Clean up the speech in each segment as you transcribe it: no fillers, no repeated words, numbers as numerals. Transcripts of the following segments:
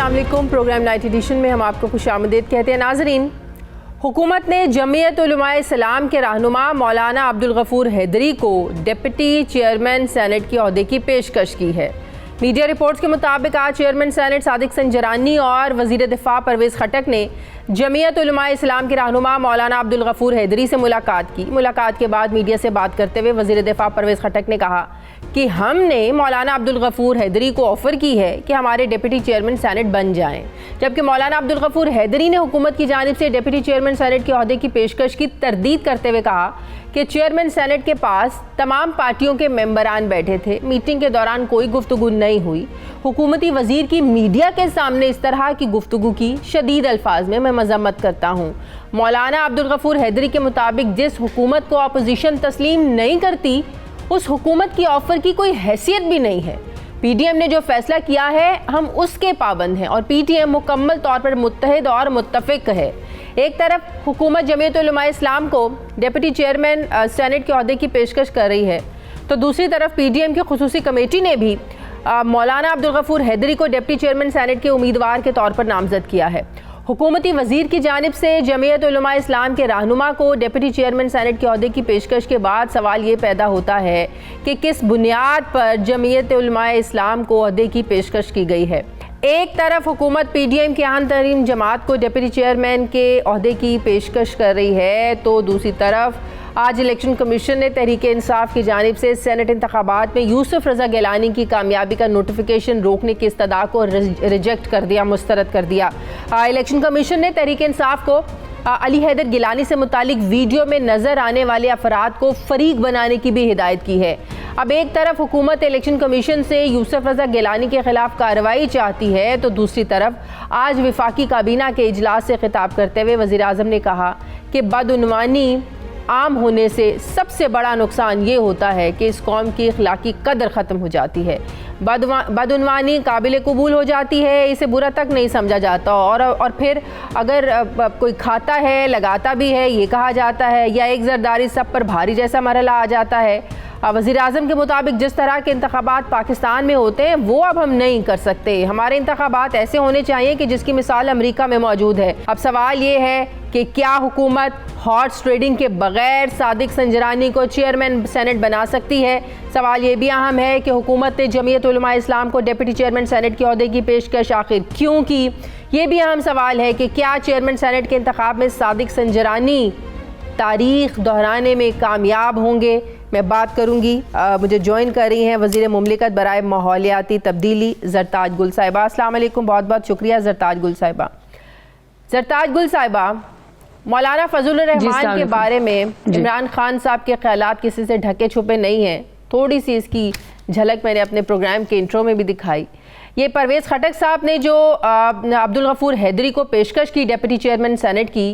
अस्सलाम वालेकुम। Programme night addition में हम आपको खुशामदीद कहते हैं। नाजरीन, हुकूमत ने जमीयत उलमाए इस्लाम के रहनुमा मौलाना अब्दुल गफूर हैदरी को डिप्टी चेयरमैन सेनेट की ओहदे की पेशकश की है। मीडिया रिपोर्ट्स के मुताबिक आज चेयरमैन सेनेट सादिक संजरानी और वज़ीर दिफा परवेज़ खटक ने जमीयत उलमाए इस्लाम के रहनुमा मौलाना अब्दुल गफूर हैदरी से मुलाकात की। मुलाकात के बाद मीडिया से बात करते हुए वज़ीर दिफा परवेज़ खटक ने कहा कि हमने मौलाना अब्दुल गफूर हैदरी को ऑफ़र की है कि हमारे डिप्टी चेयरमैन सेनेट बन जाएं, जबकि मौलाना अब्दुल गफूर हैदरी ने हुकूमत की जानिब से डिप्टी चेयरमैन सेनेट के ओहदे की पेशकश की तरदीद करते हुए कहा कि चेयरमैन सेनेट के पास तमाम पार्टियों के मेंबरान बैठे थे। मीटिंग के दौरान कोई गुफ्तगू नहीं हुई। हुकूमती वज़ीर की मीडिया के सामने इस तरह की गुफ्तगू की शदीद अल्फाज में मैं मजम्मत करता हूँ। मौलाना अब्दुल गफूर हैदरी के मुताबिक जिस हुकूमत को अपोजिशन तस्लीम नहीं करती उस हुकूमत की ऑफ़र की कोई हैसियत भी नहीं है। पीटीएम ने जो फैसला किया है हम उसके पाबंद हैं और पीटीएम मुकम्मल तौर पर मुत्तहिद और मुत्तफ़िक है। एक तरफ हुकूमत जमीयत उलमाए इस्लाम को डिप्टी चेयरमैन सेनेट के ओहदे की पेशकश कर रही है, तो दूसरी तरफ पीटीएम की खुसूसी कमेटी ने भी मौलाना अब्दुल गफूर हैदरी को डिप्टी चेयरमैन सेनेट के उम्मीदवार के तौर पर नामजद किया है। हुकूमती वज़ीर की जानिब से जमीयत उलमाए इस्लाम के रहनुमा को डिप्टी चेयरमैन सेनेट के ओहदे की पेशकश के बाद सवाल ये पैदा होता है कि किस बुनियाद पर जमीयत उलमाए इस्लाम को ओहदे की पेशकश की गई है। एक तरफ हुकूमत पीडीएम की अहम तरीन जमात को डिप्टी चेयरमैन के ओहदे की पेशकश कर रही है, तो दूसरी तरफ आज इलेक्शन कमीशन ने तहरीक इंसाफ की जानिब से सेनेट इंतखाबात में यूसुफ रज़ा गिलानी की कामयाबी का नोटिफिकेशन रोकने की इस्तदा को रिजेक्ट कर दिया, मुस्तरद कर दिया। इलेक्शन कमीशन ने तहरीक इंसाफ को अली हैदर गिलानी से मुतालिक वीडियो में नज़र आने वाले अफराद को फरीक बनाने की भी हिदायत की है। अब एक तरफ हुकूमत इलेक्शन कमीशन से यूसुफ रज़ा गिलानी के खिलाफ कार्रवाई चाहती है, तो दूसरी तरफ आज वफाकी काबीना के इजलास से खिताब करते हुए वज़ीर आज़म ने कहा कि बदउनवानी आम होने से सबसे बड़ा नुकसान ये होता है कि इस कौम की अखलाकी कदर ख़त्म हो जाती है। बदउनवानी काबिल कबूल हो जाती है, इसे बुरा तक नहीं समझा जाता और फिर अगर कोई खाता है, लगाता भी है, ये कहा जाता है, या एक ज़रदारी सब पर भारी जैसा मरहला आ जाता है। वज़ीर आज़म के मुताबिक जिस तरह के इंतखाबात पाकिस्तान में होते हैं वो अब हम नहीं कर सकते। हमारे इंतखाबात ऐसे होने चाहिए कि जिसकी मिसाल अमेरिका में मौजूद है। अब सवाल ये है कि क्या हुकूमत हॉर्स ट्रेडिंग के बगैर सादिक संजरानी को चेयरमैन सेनेट बना सकती है? सवाल ये भी अहम है कि हुकूमत ने जमीयत उलमाए इस्लाम को डिप्टी चेयरमैन सेनेट के ओहदे की पेशकश आखिर क्यों की? ये भी अहम सवाल है कि क्या चेयरमैन सेनेट के इंतखाब में सादिक संजरानी तारीख दोहराने में कामयाब होंगे? मैं बात करूंगी, मुझे ज्वाइन कर रही हैं वज़ीर मुमलिकत बराए माहौलियाती तब्दीली ज़रताज गुल साहिबा। अस्सलाम वालेकुम, बहुत बहुत शुक्रिया ज़रताज गुल साहिबा। ज़रताज गुल साहिबा, मौलाना फजलुर रहमान के बारे में इमरान खान साहब के ख्यालात किसी से ढके छुपे नहीं हैं। थोड़ी सी इसकी झलक मैंने अपने प्रोग्राम के इंट्रो में भी दिखाई। ये परवेज़ खटक साहब ने जो अब्दुल गफूर हैदरी को पेशकश की डिप्टी चेयरमैन सेनेट की,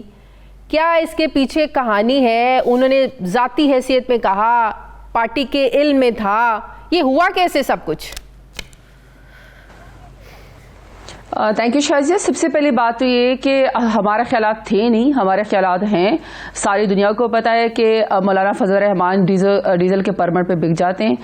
क्या इसके पीछे कहानी है? उन्होंने ज़ाती हैसियत में कहा, पार्टी के इल्म में था, ये हुआ कैसे सब कुछ? Thank you Shazia. सबसे पहली बात तो ये कि हमारे ख्यालात थे नहीं, हमारे ख्यालात हैं। सारी दुनिया को पता है कि मौलाना फजल रहमान डीजल के परमट पे बिक जाते हैं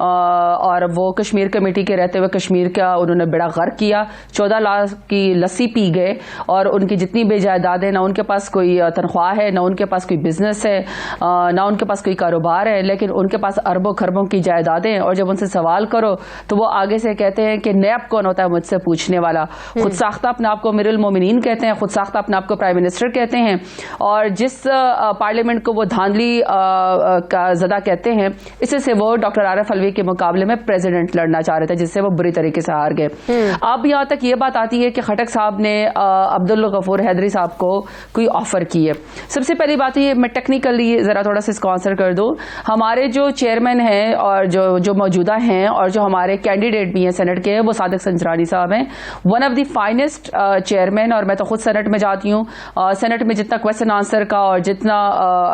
और वो कश्मीर कमेटी के रहते हुए कश्मीर का उन्होंने बड़ा गर्क किया। 14 लाख की लस्सी पी गए और उनकी जितनी बेजायदाद है, ना उनके पास कोई तनख्वाह है, ना उनके पास कोई बिजनेस है, ना उनके पास कोई कारोबार है, लेकिन उनके पास अरबों खरबों की जायदादें। और जब उनसे सवाल करो तो वो आगे से कहते हैं कि नैब कौन होता है मुझसे पूछने वाला। खुद साख्ता अपने आप को अमीरुल मोमिनीन कहते हैं, खुद साख्ता अपने आप को प्राइम मिनिस्टर कहते हैं, और जिस पार्लियामेंट को वो धांधली का जदा कहते हैं, इसी से वो डॉक्टर आरिफ अलवी के मुकाबले में प्रेसिडेंट लड़ना चाह रहे थे, जिससे वो बुरी तरीके से हार गए। अब यहाँ तक ये बात आती है कि खटक साहब ने अब्दुल गफूर हैदरी साहब को कोई ऑफर की है। सबसे पहली बात ये, मैं टेक्निकली जरा थोड़ा सा इसको आंसर कर दूं। हमारे जो चेयरमैन हैं और जो मौजूदा हैं और जो हमारे कैंडिडेट भी हैं सेनेट के, वो सादिक संजरानी साहब हैं, one of the finest chairman. और मैं तो खुद सेनेट में जाती हूँ। सेनेट में जितना क्वेश्चन आंसर का और जितना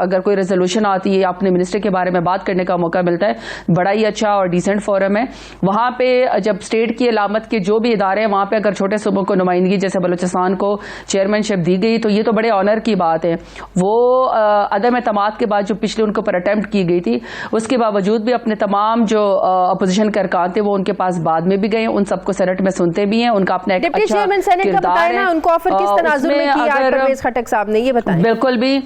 अगर कोई रेजोल्यूशन आती है, अपने मिनिस्टर के बारे में बात करने का मौका मिलता है, बड़ा ही अच्छा और डिसेंट फोरम है। वहाँ पे जब स्टेट की अलामत के जो भी इदारे हैं, वहाँ पे अगर छोटे सूबों को नुमाइंदगी जैसे बलूचिस्तान को चेयरमैनशिप दी गई, तो ये तो बड़े ऑनर की बात है। वो अदम एतमाद के बाद जो पिछले उनके ऊपर अटेम्प्ट की गई थी, उसके बावजूद भी अपने तमाम जो अपोजिशन कारकुन थे वो उनके पास बाद में भी गए, उन सबको सेनेट में सुनते भी हैं, उनका अपना एक डिप्टी अच्छा चेयरमैन सेनेट का किरदार बताया ना, है। उनको ऑफर किस तनाजुर में किया परवेज खटक साहब ने, ये बताएं। बिल्कुल भी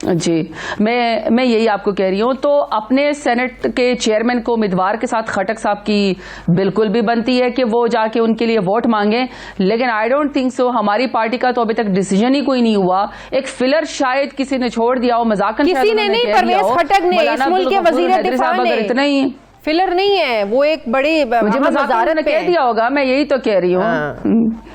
जी, मैं यही आपको कह रही हूँ। तो अपने सेनेट के चेयरमैन को उम्मीदवार के साथ खटक साहब की बिल्कुल भी बनती है कि वो जाके उनके लिए वोट मांगे, लेकिन आई डोंट थिंक सो। हमारी पार्टी का तो अभी तक डिसीजन ही कोई नहीं हुआ। एक फिलर शायद किसी ने छोड़ दिया हो, मजाकन किसी ने नहीं, परवेज खटक ने, इस मुल्क के वजीर दिफा ने। इतना ही फिलर नहीं है वो, एक बड़ी मजाक ने कह दिया होगा, मैं यही तो कह रही हूँ।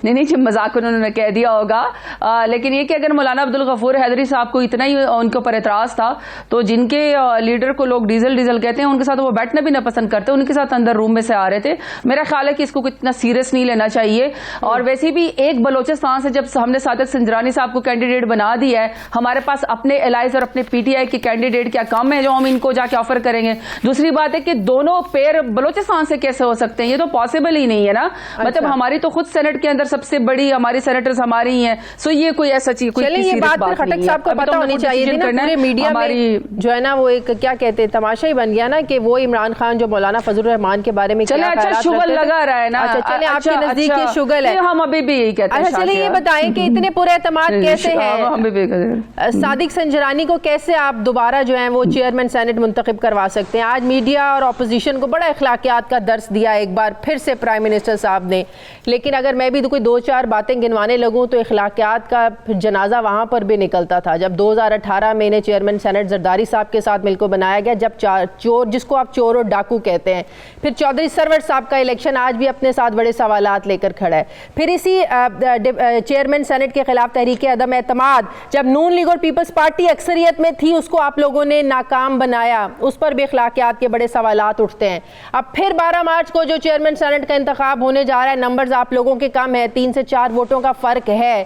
नहीं, मजाक उन्होंने कह दिया होगा। लेकिन ये कि अगर मौलाना अब्दुल गफूर हैदरी साहब को इतना ही उनके ऊपर एतराज था, तो जिनके लीडर को लोग डीजल कहते हैं, उनके साथ वो बैठना भी ना पसंद करते, उनके साथ अंदर रूम में से आ रहे थे। मेरा ख्याल है कि इसको इतना सीरियस नहीं लेना चाहिए। और वैसे भी एक बलोचिस्तान से जब हमने सादिक संजरानी साहब को कैंडिडेट बना दिया है, हमारे पास अपने एलाइज और अपने पीटीआई के कैंडिडेट क्या कम है जो हम इनको जाके ऑफर करेंगे। दूसरी बात है कि दोनों पेयर बलोचिस्तान से कैसे हो सकते हैं, ये तो पॉसिबल ही नहीं है ना। मतलब हमारी तो खुद सेनेट के अंदर सबसे बड़ी हमारी सेनेटर्स हमारी ही हैं। सो ये कोई ऐसा चीज, कोई ये बात पर खटक साहब को पता होनी चाहिए थी ना। पूरे मीडिया में जो है ना वो एक क्या कहते हैं तमाशा ही बन गया ना कि वो इमरान खान जो मौलाना फजलुर रहमान के बारे में चले अच्छा शुगल लगा रहा है ना। अच्छा चले आपके नजदीक ये शुगल है, हम अभी भी यही कहते हैं। अच्छा चले ये बताएं कि इतने पूरे एतमाद कैसे है सादिक संजरानी को, कैसे आप दोबारा जो है वो चेयरमैन सेनेट मुंतखब करवा सकते हैं? आज मीडिया और अपोजिशन को बड़ा अखलाकियात का दर्स दिया एक बार फिर से प्राइम मिनिस्टर साहब ने। लेकिन अगर मैं भी कोई 2-4 बातें गिनवाने लगूं तो अखलाकियात का फिर जनाजा वहां पर भी निकलता था। जब 2018 में इन्हें चेयरमैन सेनेट जरदारी साहब के साथ मिलकर बनाया गया, जब चोर, जिसको आप चोर और डाकू कहते हैं, फिर चौधरी सरवर साहब का इलेक्शन आज भी अपने साथ बड़े सवालात लेकर खड़ा है। फिर इसी चेयरमैन सेनेट के खिलाफ तहरीक अदम एतमाद, जब नून लीग और पीपल्स पार्टी अक्सरियत में थी, उसको आप लोगों ने नाकाम बनाया, उस पर भी अखलाकियात के बड़े सवालात उठते हैं। अब फिर 12 मार्च को जो चेयरमैन सेनेट का इंतखाब होने जा रहा है, नंबर्स आप लोगों के कम है, 3 से 4 वोटों का फर्क है,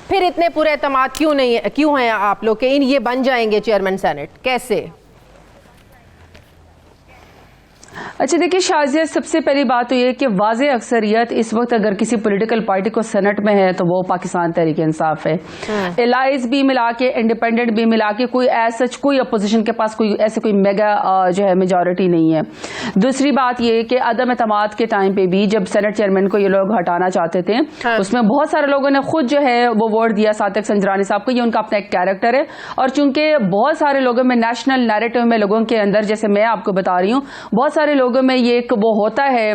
फिर इतने पूरे एतमाद क्यों हैं आप लोग के ये बन जाएंगे चेयरमैन सेनेट? कैसे? अच्छा देखिए शाजिया, सबसे पहली बात तो ये कि वाज़े अक्सरियत इस वक्त अगर किसी पॉलिटिकल पार्टी को सेनेट में है तो वो पाकिस्तान तहरीक इंसाफ है। एलाइज भी मिला के, इंडिपेंडेंट भी मिला के, कोई सच कोई अपोजिशन के पास कोई ऐसे कोई मेगा जो है मेजॉरिटी नहीं है। दूसरी बात ये कि अदम एतमाद के टाइम पे भी जब सेनेट चेयरमैन को ये लोग हटाना चाहते थे, उसमें बहुत सारे लोगों ने खुद जो है वो वोट दिया सादिक संजरानी साहब को। ये उनका अपना एक कैरेक्टर है। और चूंकि बहुत सारे लोगों में नेशनल नैरेटिव में लोगों के अंदर, जैसे मैं आपको बता रही हूँ, बहुत सारे लोगों में ये एक वो होता है,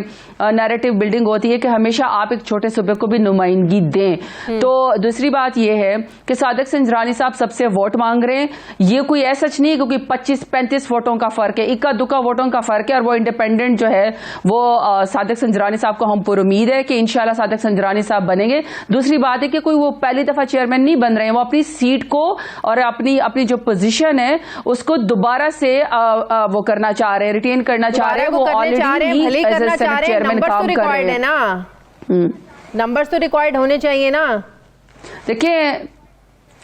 नैरेटिव बिल्डिंग होती है कि हमेशा आप एक छोटे सूबे को भी नुमाइंदगी दें। तो दूसरी बात ये है कि सादिक संजरानी साहब सबसे वोट मांग रहे हैं। ये कोई ऐसा नहीं है क्योंकि 25-35 वोटों का फर्क है, इक्का दुक्का वोटों का फर्क है। और वो इंडिपेंडेंट जो है वो सादिक संजरानी साहब को हम पूरी उम्मीद है कि इंशाल्लाह सादिक संजरानी साहब बनेंगे। दूसरी बात है कि कोई वो पहली दफा चेयरमैन नहीं बन रहे हैं, वो अपनी सीट को और अपनी जो पोजीशन है उसको दोबारा से वो करना चाह रहे हैं, रिटेन करना चाह रहे हैं। वो करना चाह रहे हैं, भले करना चाह रहे हैं, नंबर्स तो रिक्वायर्ड है ना, नंबर्स तो रिक्वायर्ड होने चाहिए ना। देखिए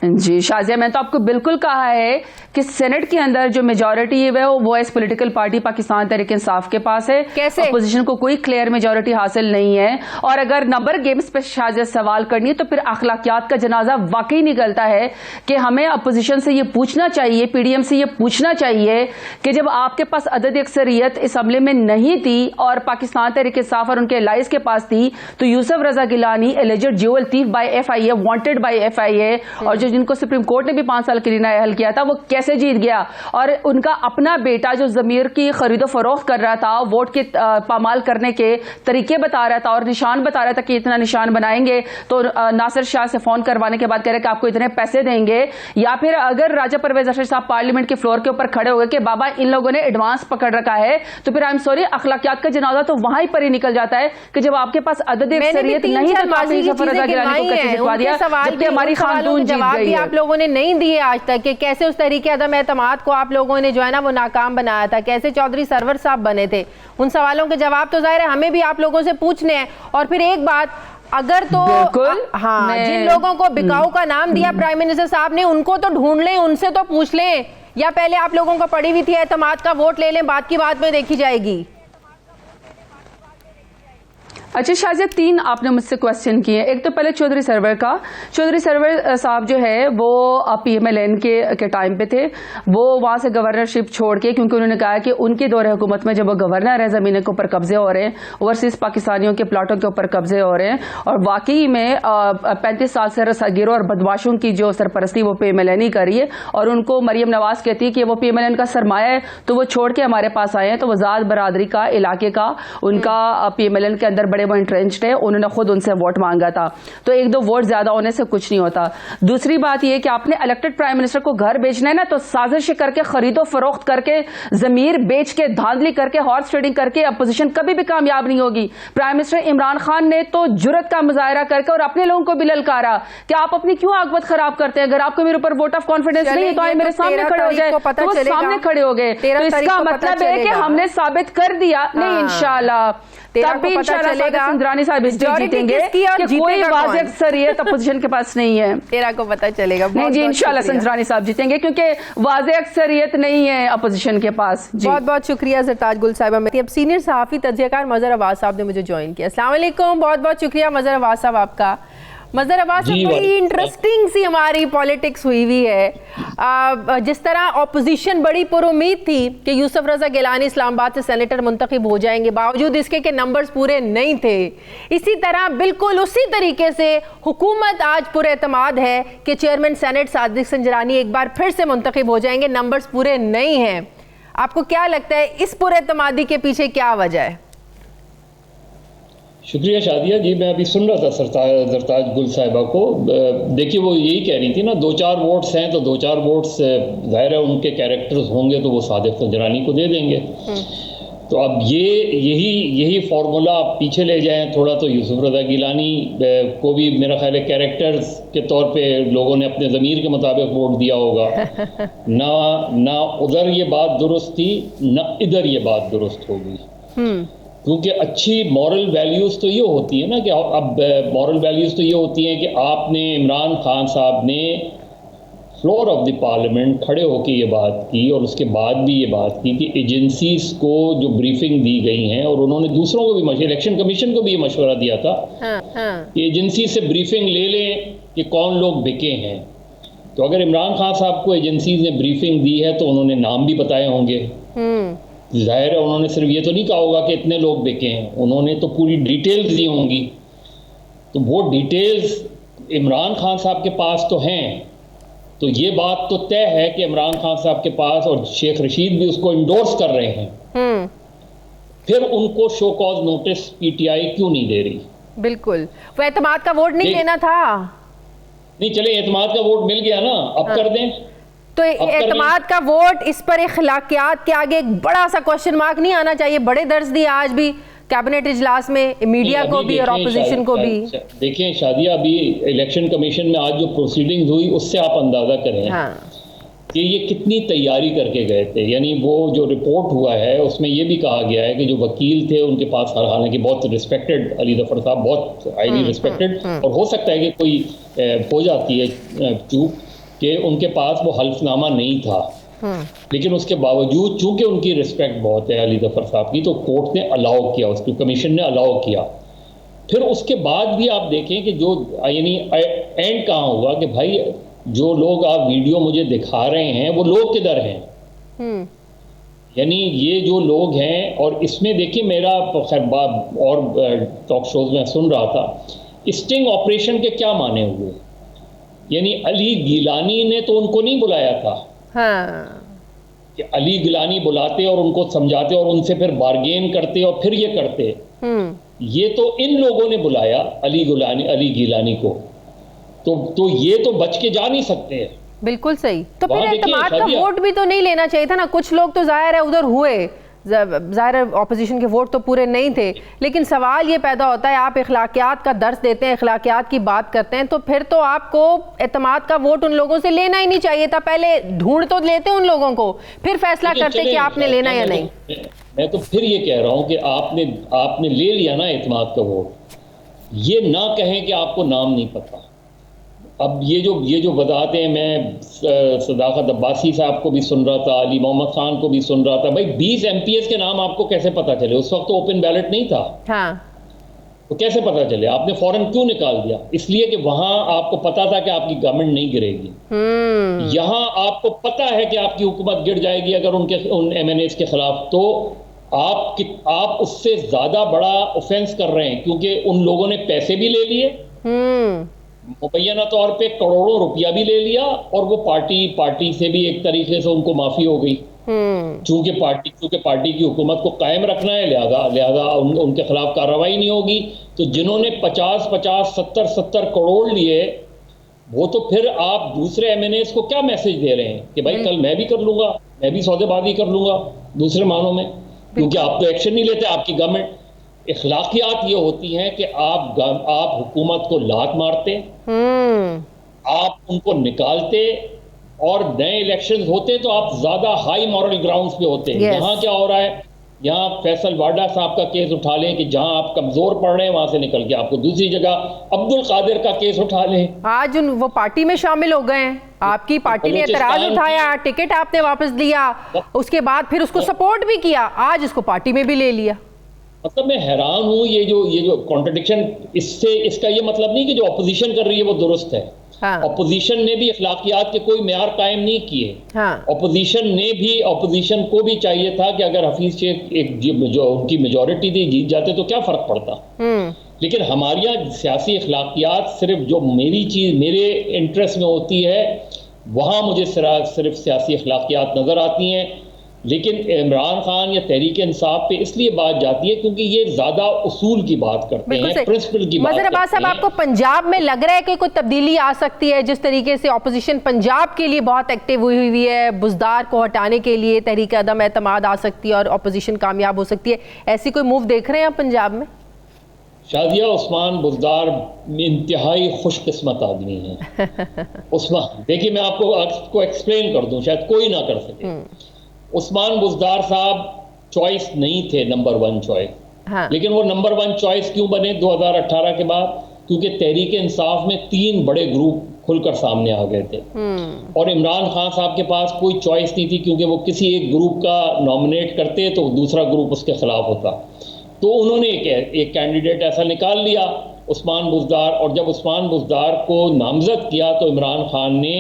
जी शाजिया, मैं तो आपको बिल्कुल कहा है कि सेनेट के अंदर जो मेजॉरिटी है वो इस पॉलिटिकल पार्टी पाकिस्तान तहरीक इंसाफ के पास है। कैसे? अपोजिशन को कोई क्लियर मेजॉरिटी हासिल नहीं है। और अगर नंबर गेम्स पे शाजिया सवाल करनी है तो फिर अखलाकियात का जनाजा वाकई निकलता है कि हमें अपोजिशन से ये पूछना चाहिए, पीडीएम से ये पूछना चाहिए कि जब आपके पास अदद अक्सरियत इस हमले में नहीं थी और पाकिस्तान तहरीक इंसाफ और उनके एलाइज के पास थी, तो Yusuf Raza Gilani alleged jewel thief by FIA, wanted by FIA, और जो जिनको सुप्रीम कोर्ट ने भी 5 साल के लिए हल किया था, वो कैसे जीत गया? और उनका अपना बेटा जो जमीर की खरीदो फरोख्त कर रहा था, वोट के पामाल करने के तरीके बता रहा था और निशान बता रहा था कि इतना निशान बनाएंगे, तो नासिर शाह से फोन करवाने के बाद कह रहे कि आपको इतने पैसे देंगे। या फिर अगर राजा परवेज अशरफ साहब पार्लियामेंट के फ्लोर के ऊपर खड़े हो गए कि बाबा इन लोगों ने एडवांस पकड़ रखा है, तो फिर आई एम सॉरी, अखलाकियात का जनाजा तो वहां पर ही निकल जाता है कि जब आपके पास अदद अक्सरियत नहीं तो आपने यूसुफ रजा गिलानी को कैसे जितवा दिया, जबकि हमारी खातून जीत गई है। आप लोगों ने नहीं दिए आज तक कि कैसे उस तरीके अदम एतमाद को आप लोगों ने जो है ना वो नाकाम बनाया था, कैसे चौधरी सरवर साहब बने थे। उन सवालों के जवाब तो जाहिर है हमें भी आप लोगों से पूछने हैं। और फिर एक बात, अगर तो हाँ, जिन लोगों को बिकाऊ का नाम दिया प्राइम मिनिस्टर साहब ने, उनको तो ढूंढ लें, उनसे तो पूछ लें, या पहले आप लोगों को पड़ी हुई थी एतमाद का वोट ले लें, बात की बात में देखी जाएगी। अच्छा शाजिया, 3 आपने मुझसे क्वेश्चन किए। एक तो पहले चौधरी सरवर का। चौधरी सरवर साहब जो है वो PMLN के टाइम पे थे, वो वहाँ से गवर्नरशिप छोड़ के, क्योंकि उन्होंने कहा कि उनके दौरे हुकूमत में जब वो गवर्नर है ज़मीन के ऊपर कब्जे हो रहे हैं, ओवरसीज पाकिस्तानियों के प्लाटों के ऊपर कब्जे हो रहे हैं, और वाकई में 35 साल से गिरोह और बदमाशों की जो सरपरस्ती वो PMLN ही कर रही है, और उनको मरियम नवाज कहती है कि वो PMLN का सरमाया है, तो वो छोड़ के हमारे पास आए हैं। तो वजाद बरादरी का इलाके का उनका PMLN के अंदर वो इंट्रेंच्ड है, उन्होंने खुद उनसे वोट मांगा था, तो 1-2 वोट ज्यादा होने से कुछ नहीं होता। दूसरी बात यह कि आपने इलेक्टेड प्राइम मिनिस्टर को घर बेचना है ना, तो साजिश करके, खरीदो फरोख्त करके, जमीर बेच के, धांधली करके, हॉर्स ट्रेडिंग करके अपोजिशन कभी भी कामयाब नहीं होगी। प्राइम मिनिस्टर इमरान खान ने तो जुर्रत का मुजाहरा करके और अपने लोगों को भी ललकारा कि आप अपनी क्यों आकबत खराब करते हैं, अगर आपको मेरे ऊपर वोट ऑफ कॉन्फिडेंस नहीं है तो आए मेरे सामने खड़े हो जाए, तो वो सामने खड़े हो गए। तो इसका मतलब है कि हमने साबित कर दिया नहीं, इंशाल्लाह तब भी इंशाल्लाह इंद्रानी साहब जीतेंगे कि कोई वाज़ेह अक्सरियत अपोजिशन के पास नहीं है। तेरा को पता चलेगा। नहीं जी, इंशाल्लाह इंद्रानी साहब जीतेंगे क्योंकि वाज़ेह अक्सरियत नहीं है अपोजिशन के पास। बहुत बहुत शुक्रिया जरताज गुल साहिबा। अब सीनियर सहाफ़ी तज्ज़ियाकार मज़हर अब्बास साहब ने मुझे ज्वाइन किया। अस्सलाम वालेकुम, बहुत बहुत शुक्रिया मज़हर अब्बास साहब आपका। मज़हर अब्बास साहब, बड़ी इंटरेस्टिंग सी हमारी पॉलिटिक्स हुई हुई है। जिस तरह ऑपोजिशन बड़ी पुरुमीद थी कि यूसुफ रज़ा गिलानी इस्लामाबाद से सेनेटर मुंतखब हो जाएंगे, बावजूद इसके कि नंबर्स पूरे नहीं थे, इसी तरह बिल्कुल उसी तरीके से हुकूमत आज पुरएतमाद है कि चेयरमैन सेनेट सादिक संजरानी एक बार फिर से मुंतखब हो जाएंगे, नंबर्स पूरे नहीं हैं। आपको क्या लगता है इस पुरएतमादी के पीछे क्या वजह है? शुक्रिया शादिया जी। मैं अभी सुन रहा था सरताज गुल साहिबा को। देखिए वो यही कह रही थी ना, 2-4 वोट्स हैं तो 2-4 वोट्स ज़ाहिर है उनके कैरेक्टर्स होंगे तो वो सादिक संजरानी को दे देंगे। तो अब यही फार्मूला आप पीछे ले जाएं थोड़ा, तो यूसुफ रज़ा गिलानी को भी मेरा ख्याल है कैरेक्टर्स के तौर पे लोगों ने अपने ज़मीर के मुताबिक वोट दिया होगा। ना उधर ये बात दुरुस्त थी, ना इधर ये बात दुरुस्त होगी, क्योंकि अच्छी मॉरल वैल्यूज़ तो ये होती है ना कि अब मॉरल वैल्यूज़ तो ये होती हैं कि आपने इमरान खान साहब ने फ्लोर ऑफ द पार्लियामेंट खड़े होकर ये बात की, और उसके बाद भी ये बात की कि एजेंसीज़ को जो ब्रीफिंग दी गई हैं, और उन्होंने दूसरों को भी इलेक्शन कमीशन को भी ये मशवरा दिया था कि एजेंसी से ब्रीफिंग ले लें कि कौन लोग बिके हैं। तो अगर इमरान खान साहब को एजेंसीज़ ने ब्रीफिंग दी है तो उन्होंने नाम भी बताए होंगे। जाहिर है उन्होंने सिर्फ ये तो नहीं कहा होगा कि इतने लोग बिके हैं, उन्होंने तो पूरी डिटेल्स दी होंगी। तो वो डिटेल्स इमरान खान साहब के पास तो हैं, तो ये बात तो तय है कि इमरान खान साहब के पास, और शेख रशीद भी उसको इंडोर्स कर रहे हैं। फिर उनको शो कॉज नोटिस PTI क्यों नहीं दे रही? बिल्कुल, वो एतमाद का वोट नहीं लेना था। नहीं चले, एतमाद का वोट मिल गया ना, अब कर दें। तो एतमाद का वोट, इस पर इखलाकियात के आगे एक बड़ा सा क्वेश्चन मार्क नहीं आना चाहिए? बड़े दर्ज दिए आज भी कैबिनेट इजलास में, मीडिया को भी और ऑपोजिशन को भी। देखिए शादिया, अभी इलेक्शन कमीशन में आज जो प्रोसीडिंग्स हुई उससे आप अंदाजा करें कि ये कितनी तैयारी करके गए थे। यानी वो जो रिपोर्ट हुआ है उसमें ये भी कहा गया है कि जो वकील थे उनके पास, हालांकि बहुत रिस्पेक्टेड अली जफर साहब, बहुत हाईली रिस्पेक्टेड, और हो सकता है कि कोई हो जाती है चूक कि उनके पास वो हल्फनामा नहीं था, लेकिन उसके बावजूद चूंकि उनकी रिस्पेक्ट बहुत है अली जफर साहब की, तो कोर्ट ने अलाउ किया, उसकी कमीशन ने अलाउ किया। फिर उसके बाद भी आप देखें कि जो यानी एंड कहाँ हुआ कि भाई जो लोग आप वीडियो मुझे दिखा रहे हैं वो लोग किधर हैं? यानी ये जो लोग हैं, और इसमें देखिए मेरा खैर और टॉक शोज में सुन रहा था, स्टिंग ऑपरेशन के क्या माने हुए? यानी अली गिलानी ने तो उनको नहीं बुलाया था। कि अली गिलानी बुलाते और उनको समझाते और उनसे फिर बार्गेन करते और फिर ये करते। ये तो इन लोगों ने बुलाया अली गिलानी को, तो ये तो बच के जा नहीं सकते हैं। बिल्कुल सही। तो फिर एतमाद का वोट भी तो नहीं लेना चाहिए था ना? कुछ लोग तो जाहिर है उधर हुए, ज़ाहिर है ऑपोजिशन के वोट तो पूरे नहीं थे, लेकिन सवाल ये पैदा होता है, आप इखलाकियात का दर्स देते हैं, इखलाकियात की बात करते हैं, तो फिर तो आपको एतमाद का वोट उन लोगों से लेना ही नहीं चाहिए था। पहले ढूंढ तो लेते उन लोगों को, फिर फैसला करते कि आपने लेना या नहीं। मैं तो फिर ये कह रहा हूँ कि आपने ले लिया ना एतमाद का वोट, ये ना कहें कि आपको नाम नहीं पता। अब ये जो वजाहतें हैं, मैं सदाकत अब्बासी साहब को भी सुन रहा था, अली मोहम्मद खान को भी सुन रहा था, भाई 20 MPs के नाम आपको कैसे पता चले? उस वक्त तो ओपन बैलेट नहीं था। तो कैसे पता चले? आपने फौरन क्यों निकाल दिया? इसलिए कि वहां आपको पता था कि आपकी गवर्नमेंट नहीं गिरेगी। यहां आपको पता है कि आपकी हुकूमत गिर जाएगी अगर उन एमएनएस के खिलाफ, तो आप उससे ज्यादा बड़ा ऑफेंस कर रहे हैं, क्योंकि उन लोगों ने पैसे भी ले लिए, मुबैना तौर पे करोड़ों रुपया भी ले लिया, और वो पार्टी से भी एक तरीके से उनको माफी हो गई। चूंकि पार्टी की हुकूमत को कायम रखना है, लिहाजा उनके खिलाफ कार्रवाई नहीं होगी। तो जिन्होंने 50-50, 70-70 करोड़ लिए, वो तो फिर आप दूसरे एमएनएस को क्या मैसेज दे रहे हैं कि भाई कल मैं भी कर लूंगा, मैं भी सौदेबाजी कर लूंगा दूसरे मानों में, क्योंकि आप तो एक्शन नहीं लेते। आपकी गवर्नमेंट, इखलाकियात ये होती हैं कि आप हुकूमत को लात मारते, आप उनको निकालते, और नए इलेक्शंस होते तो आप ज्यादा हाई मॉरल ग्राउंड्स पे होते हैं। यहाँ क्या हो रहा है? यहाँ फैसल वाडा साहब का केस उठा लें कि जहां आप कमजोर पड़ रहे हैं, वहां से निकल के आपको दूसरी जगह अब्दुल कादिर का केस उठा लें। आज वो पार्टी में शामिल हो गए हैं, आपकी पार्टी ने एतराज उठाया, टिकट आपने वापस लिया, उसके बाद फिर उसको सपोर्ट भी किया, आज इसको पार्टी में भी ले लिया। मतलब मैं हैरान हूं, ये जो कॉन्ट्रडिक्शन, इसका ये मतलब नहीं कि जो अपोजिशन कर रही है वो दुरुस्त है। अपोजिशन ने भी अखलाकियात के कोई मेयार कायम नहीं किए। अपोजिशन को भी चाहिए था कि अगर हफीज शेख जो उनकी मेजॉरिटी थी जीत जाते तो क्या फर्क पड़ता। लेकिन हमारे यहाँ सियासी अखलाकियात सिर्फ जो मेरे इंटरेस्ट में होती है, वहां मुझे सिर्फ सियासी अखलाकियात नजर आती हैं। लेकिन इमरान खान या तहरीक इंसाफ पे इसलिए बात जाती है क्योंकि ये ज्यादा उसूल की बात करते हैं, प्रिंसिपल की बात करते हैं। साहब, आपको पंजाब में लग रहा है कि कोई तब्दीली आ सकती है? जिस तरीके से ऑपोजिशन पंजाब के लिए बहुत एक्टिव हुई है, बुज़दार को हटाने के लिए तहरीक अदम एतमाद आ सकती है और ऑपोजिशन कामयाब हो सकती है, ऐसी कोई मूव देख रहे हैं आप पंजाब में? शाजिया उस्मान बुज़दार इंतहाई खुशकिस्मत आदमी है। उस्मान, देखिए मैं आपको एक्सप्लेन कर दूं, शायद कोई ना कर सके। उस्मान बुज़दार साहब चॉइस नहीं थे, नंबर 1 चॉइस। लेकिन वो नंबर 1 चॉइस क्यों बने 2018 के बाद? क्योंकि तहरीक इंसाफ में 3 बड़े ग्रुप खुलकर सामने आ गए थे, और इमरान खान साहब के पास कोई चॉइस नहीं थी, क्योंकि वो किसी एक ग्रुप का नॉमिनेट करते तो दूसरा ग्रुप उसके खिलाफ होता। तो उन्होंने एक कैंडिडेट ऐसा निकाल लिया, उस्मान बुज़दार। और जब उस्मान बुज़दार को नामजद किया तो इमरान खान ने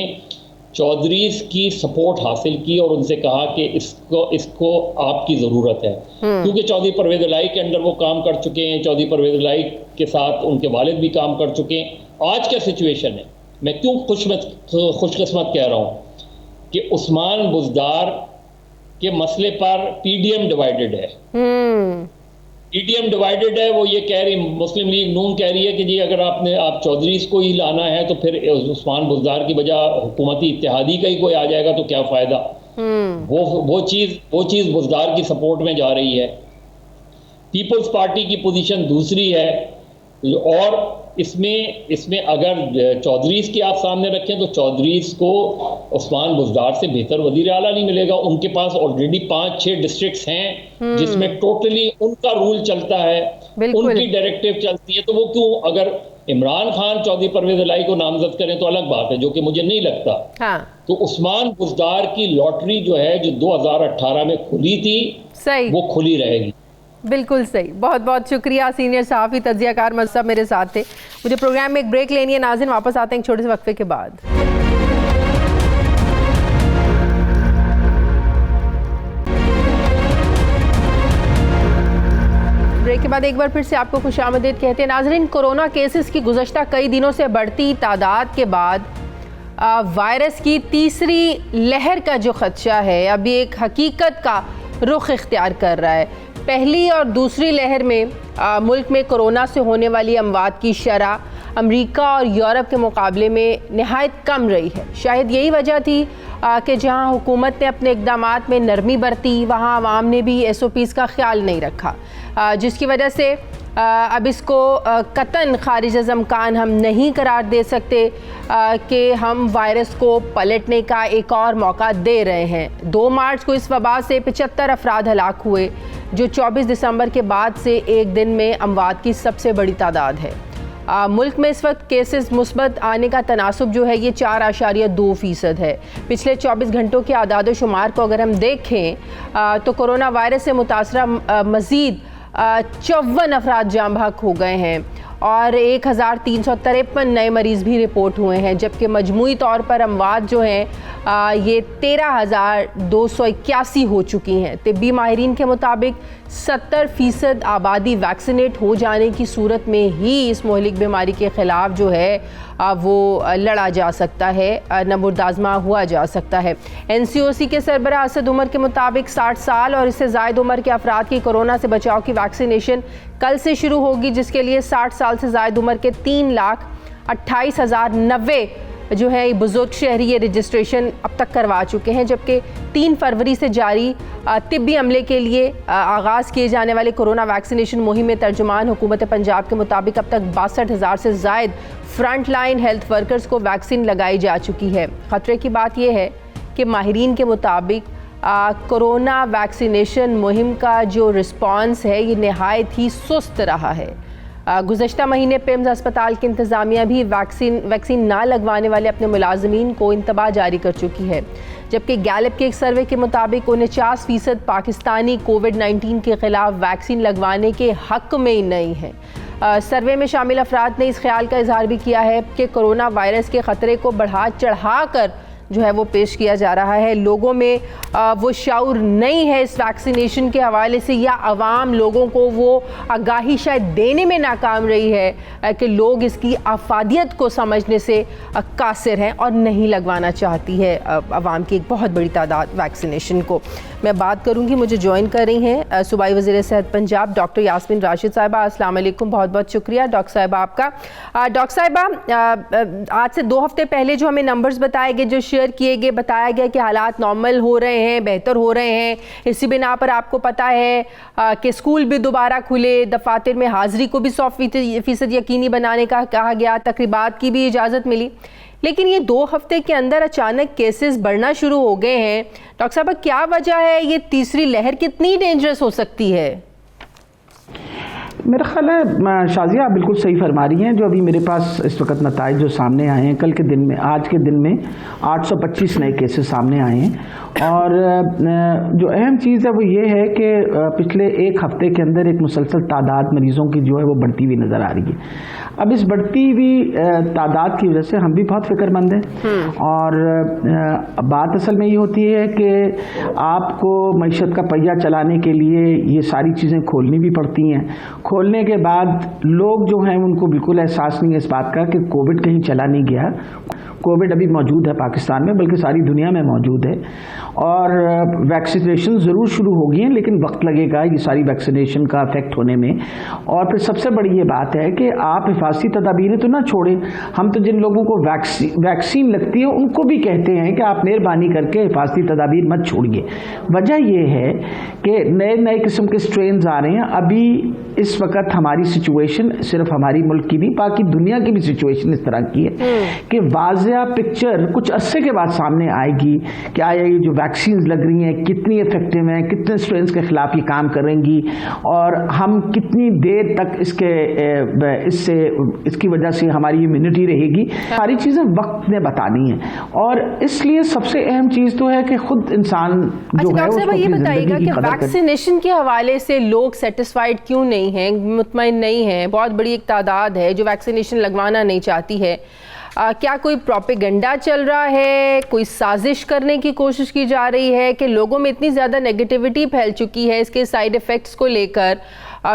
चौधरीज की सपोर्ट हासिल की और उनसे कहा कि इसको आपकी ज़रूरत है, क्योंकि चौधरी परवेज़ इलाही के अंडर वो काम कर चुके हैं, चौधरी परवेज़ इलाही के साथ उनके वालिद भी काम कर चुके हैं। आज क्या सिचुएशन है? मैं क्यों खुशकिस्मत कह रहा हूँ कि उस्मान बुज़दार के मसले पर पीडीएम डिवाइडेड है। पीडीएम डिवाइडेड है। वो ये कह रही, मुस्लिम लीग नून कह रही है कि जी अगर आप चौधरीज को ही लाना है तो फिर उस्मान बुज़दार की बजाय हुकूमती इत्तेहादी का ही कोई आ जाएगा तो क्या फ़ायदा। वो चीज़ बुज़दार की सपोर्ट में जा रही है। पीपल्स पार्टी की पोजीशन दूसरी है, और इसमें अगर चौधरीज की आप सामने रखें तो चौधरीज को उस्मान बुज़दार से बेहतर वज़ीर आला नहीं मिलेगा। उनके पास ऑलरेडी 5-6 डिस्ट्रिक्ट्स हैं जिसमें टोटली उनका रूल चलता है, उनकी डायरेक्टिव चलती है। तो वो क्यों, अगर इमरान खान चौधरी परवेज़ इलाही को नामजद करें तो अलग बात है, जो कि मुझे नहीं लगता। तो उस्मान बुज़दार की लॉटरी जो है, जो 2018 में खुली थी, वो खुली रहेगी। बिल्कुल सही, बहुत बहुत शुक्रिया। सीनियर सहाफ़ी तज्ज़ियाकार मज़हब मेरे साथ थे। मुझे प्रोग्राम में एक ब्रेक लेनी है नाज़रीन, वापस आते हैं एक छोटे से वक्फे के बाद। ब्रेक के बाद एक बार फिर से आपको खुशामदीद कहते हैं नाज़रीन। कोरोना केसेस की गुज़श्ता कई दिनों से बढ़ती तादाद के बाद वायरस की तीसरी लहर का जो ख़दशा है अभी एक हकीकत का रुख इख्तियार कर रहा है। पहली और दूसरी लहर में मुल्क में कोरोना से होने वाली अमवात की शरह अमेरिका और यूरोप के मुकाबले में नहायत कम रही है। शायद यही वजह थी कि जहां हुकूमत ने अपने इक़दामात में नरमी बरती, वहां आवाम ने भी SOPs का ख्याल नहीं रखा, जिसकी वजह से अब इसको कतन खारिज अज़ इम्कान हम नहीं करार दे सकते कि हम वायरस को पलटने का एक और मौका दे रहे हैं। 2 मार्च को इस वबा से 75 अफराद हलाक हुए, जो 24 दिसंबर के बाद से एक दिन में अमवात की सबसे बड़ी तादाद है। मुल्क में इस वक्त केसेस मुस्बत आने का तनासुब जो है ये 4.2% है। पिछले 24 घंटों के आदाद शुमार को अगर हम देखें तो कोरोना वायरस से मुतासरा मज़ीद 54 अफराद जाँ बहक हो गए हैं और 1353 नए मरीज़ भी रिपोर्ट हुए हैं, जबकि मजमूई तौर पर अमवात जो हैं ये 13,281 हो चुकी हैं। तिब्बी माहिरीन के मुताबिक 70% आबादी वैक्सीनेट हो जाने की सूरत में ही इस मोहलिक बीमारी के ख़िलाफ़ जो है वो लड़ा जा सकता है, नबुर्दाज़मा हुआ जा सकता है। NCOC के सरबराह असद उमर के मुताबिक 60 साल और इससे ज़ायद उम्र के अफराद की कोरोना से बचाव की वैक्सीनेशन कल से शुरू होगी, जिसके लिए 60 साल से ज़ायद उम्र के 3,28,090 जो है बुजुर्ग शहरी ये रजिस्ट्रेशन अब तक करवा चुके हैं, जबकि 3 फरवरी से जारी तिब्बी अमले के लिए आगाज़ किए जाने वाले कोरोना वैक्सीनेशन मुहिम में तर्जुमान हुकूमत पंजाब के मुताबिक अब तक 62,000 से ज़ायद फ्रंट लाइन हेल्थ वर्कर्स को वैक्सीन लगाई जा चुकी है। ख़तरे की बात यह है कि माहिरीन के मुताबिक कोरोना वैक्सीनेशन मुहिम का जो रिस्पॉन्स है ये नहायत ही सुस्त रहा है। गुज़श्ता महीने पिम्स अस्पताल की इंतज़ामिया भी वैक्सीन ना लगवाने वाले अपने मुलाजमीन को इंतबाह जारी कर चुकी है, जबकि गैलप के एक सर्वे के मुताबिक 49% पाकिस्तानी कोविड-19 के ख़िलाफ़ वैक्सीन लगवाने के हक़ में ही नहीं है। सर्वे में शामिल अफराद ने इस ख्याल का इजहार भी किया है कि कोरोना वायरस के ख़तरे को बढ़ा चढ़ा कर जो है वो पेश किया जा रहा है। लोगों में वो शऊर नहीं है इस वैक्सीनेशन के हवाले से, या अवाम लोगों को वो आगाही शायद देने में नाकाम रही है कि लोग इसकी अफादियत को समझने से कासिर हैं और नहीं लगवाना चाहती है अवाम की एक बहुत बड़ी तादाद वैक्सीनेशन को। मैं बात करूंगी, मुझे ज्वाइन कर रही हैं सूबाई वज़ीर सेहत पंजाब डॉक्टर यास्मीन राशिद साहिबा। अस्सलाम वालेकुम, बहुत बहुत शुक्रिया डॉक्टर साहिबा आपका। डॉक्टर साहिबा, आज से 2 हफ्ते पहले जो हमें नंबर्स बताए गए, जो शेयर किए गए, बताया गया कि हालात नॉर्मल हो रहे हैं, बेहतर हो रहे हैं। इसी बिना पर आपको पता है कि स्कूल भी दोबारा खुले, दफातर में हाज़िरी को भी 100% यकीनी बनाने का कहा गया, तकरीबात की भी इजाज़त मिली। लेकिन ये 2 हफ्ते के अंदर अचानक केसेस बढ़ना शुरू हो गए हैं। डॉक्टर साहब, क्या वजह है? ये तीसरी लहर कितनी डेंजरस हो सकती है? मेरा ख्याल है शाजिया आप बिल्कुल सही फरमा रही हैं। जो अभी मेरे पास इस वक्त नताइज जो सामने आए हैं, कल के दिन में, आज के दिन में 825 नए केसेस सामने आए हैं। और जो अहम चीज़ है वो ये है कि पिछले 1 हफ्ते के अंदर एक मुसलसल तादाद मरीज़ों की जो है वो बढ़ती हुई नज़र आ रही है। अब इस बढ़ती हुई तादाद की वजह से हम भी बहुत फिक्रमंद हैं। और बात असल में ये होती है कि आपको मईशत का पहिया चलाने के लिए ये सारी चीज़ें खोलनी भी पड़ती हैं। खोलने के बाद लोग जो हैं उनको बिल्कुल एहसास नहीं है इस बात का कि कोविड कहीं चला नहीं गया। कोविड अभी मौजूद है पाकिस्तान में, बल्कि सारी दुनिया में मौजूद है। और वैक्सीनेशन ज़रूर शुरू हो गई हैं, लेकिन वक्त लगेगा ये सारी वैक्सीनेशन का इफेक्ट होने में। और फिर सबसे बड़ी ये बात है कि आप हिफाजती तदाबीरें तो ना छोड़ें। हम तो जिन लोगों को वैक्सीन लगती है उनको भी कहते हैं कि आप मेहरबानी करके हिफाजती तदाबीर मत छोड़िए। वजह यह है कि नए नए किस्म के स्ट्रेन्स आ रहे हैं। अभी इस वक्त हमारी सिचुएशन सिर्फ हमारी मुल्क की नहीं, बाकी दुनिया की भी सिचुएशन इस तरह की है कि वाज़िया पिक्चर कुछ अरसे के बाद सामने आएगी कि आया ये जो वैक्सीन लग रही हैं कितनी इफेक्टिव हैं, कितने स्ट्रेन्स के खिलाफ ये काम करेंगी और हम कितनी देर तक इसकी वजह से हमारी इम्यूनिटी रहेगी। सारी चीज़ें वक्त ने बतानी है। और इसलिए सबसे अहम चीज़ तो है कि खुद इंसान जो है उसको ये बताइएगा कि वैक्सीनेशन के हवाले से लोग सेटिस्फाइड क्यों नहीं हैं, मुतमईन नहीं हैं? बहुत बड़ी एक तादाद है जो वैक्सीनेशन लगवाना नहीं चाहती है। क्या कोई प्रोपेगेंडा चल रहा है, कोई साजिश करने की कोशिश की जा रही है कि लोगों में इतनी ज़्यादा नेगेटिविटी फैल चुकी है इसके साइड इफ़ेक्ट्स को लेकर?